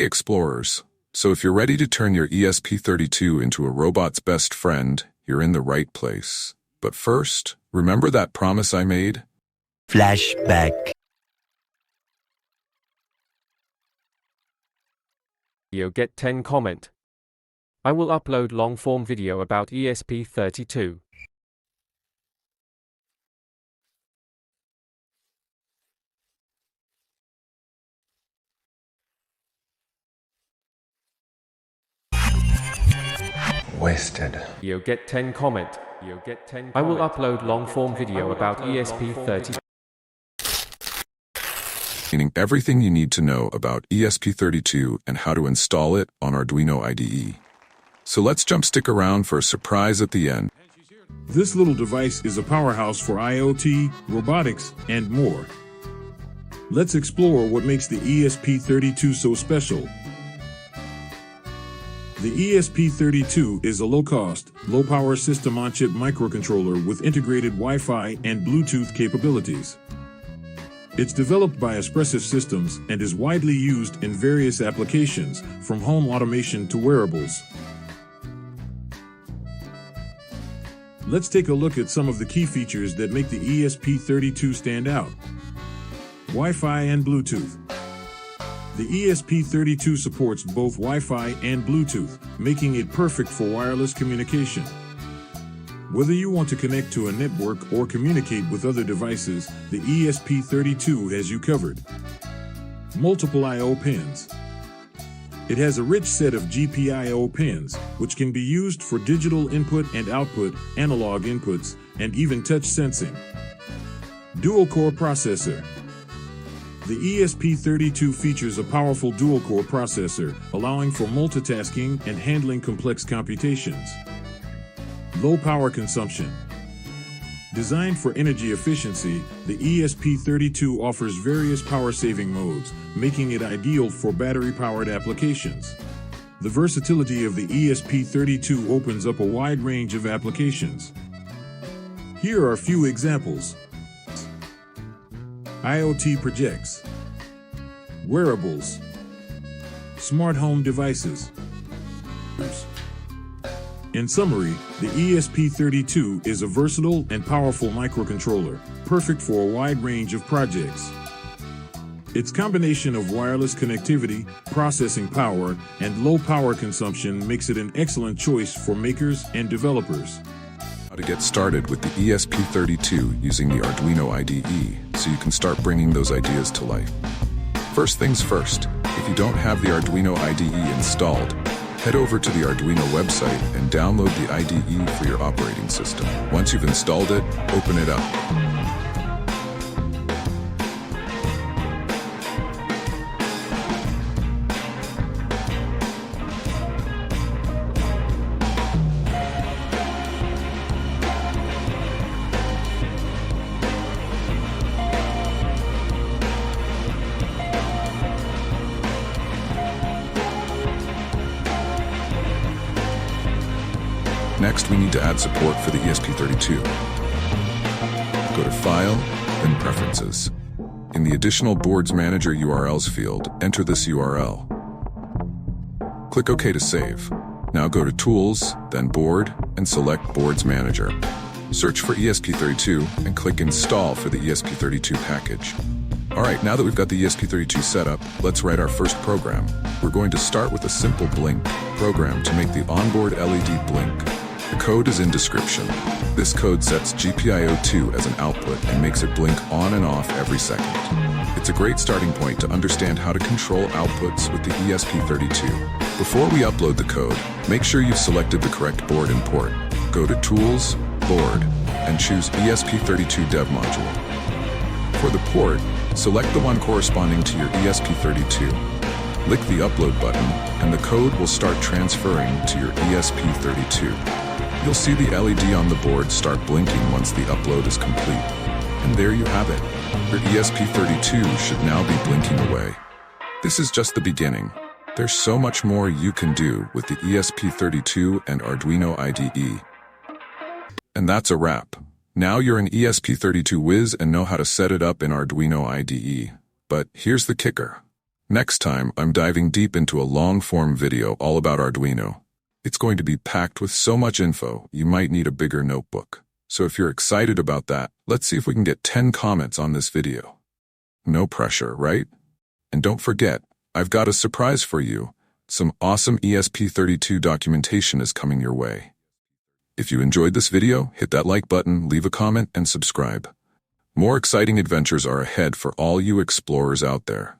Hey explorers, so if you're ready to turn your ESP32 into a robot's best friend, you're in the right place. But first, remember that promise I made? Flashback. Video get 10 comment. I will upload long-form video about ESP32. Wasted. Video get 10 comment. I will upload long-form video about ESP32. Meaning everything you need to know about ESP32 and how to install it on Arduino IDE. So let's stick around for a surprise at the end. This little device is a powerhouse for IoT, robotics, and more. Let's explore what makes the ESP32 so special. The ESP32 is a low-cost, low-power system-on-chip microcontroller with integrated Wi-Fi and Bluetooth capabilities. It's developed by Espressif Systems and is widely used in various applications, from home automation to wearables. Let's take a look at some of the key features that make the ESP32 stand out. Wi-Fi and Bluetooth. The ESP32 supports both Wi-Fi and Bluetooth, making it perfect for wireless communication. Whether you want to connect to a network or communicate with other devices, the ESP32 has you covered. Multiple I/O pins. It has a rich set of GPIO pins, which can be used for digital input and output, analog inputs, and even touch sensing. Dual-core processor. The ESP32 features a powerful dual-core processor, allowing for multitasking and handling complex computations. Low power consumption. Designed for energy efficiency, the ESP32 offers various power-saving modes, making it ideal for battery-powered applications. The versatility of the ESP32 opens up a wide range of applications. Here are a few examples. IoT projects, wearables, smart home devices. In summary, the ESP32 is a versatile and powerful microcontroller, perfect for a wide range of projects. Its combination of wireless connectivity, processing power, and low power consumption makes it an excellent choice for makers and developers. How to get started with the ESP32 using the Arduino IDE so you can start bringing those ideas to life. First things first, if you don't have the Arduino IDE installed, head over to the Arduino website and download the IDE for your operating system. Once you've installed it, open it up. Next, we need to add support for the ESP32. Go to File, then Preferences. In the Additional Boards Manager URLs field, enter this URL. Click OK to save. Now go to Tools, then Board, and select Boards Manager. Search for ESP32 and click Install for the ESP32 package. Alright, now that we've got the ESP32 set up, let's write our first program. We're going to start with a simple blink program to make the onboard LED blink. The code is in description. This code sets GPIO2 as an output and makes it blink on and off every second. It's a great starting point to understand how to control outputs with the ESP32. Before we upload the code, make sure you've selected the correct board and port. Go to Tools, Board, and choose ESP32 Dev Module. For the port, select the one corresponding to your ESP32. Click the Upload button, and the code will start transferring to your ESP32. You'll see the LED on the board start blinking once the upload is complete. And there you have it. Your ESP32 should now be blinking away. This is just the beginning. There's so much more you can do with the ESP32 and Arduino IDE. And that's a wrap. Now you're an ESP32 whiz and know how to set it up in Arduino IDE. But here's the kicker. Next time, I'm diving deep into a long-form video all about Arduino. It's going to be packed with so much info, you might need a bigger notebook. So if you're excited about that, let's see if we can get 10 comments on this video. No pressure, right? And don't forget, I've got a surprise for you. Some awesome ESP32 documentation is coming your way. If you enjoyed this video, hit that like button, leave a comment, and subscribe. More exciting adventures are ahead for all you explorers out there.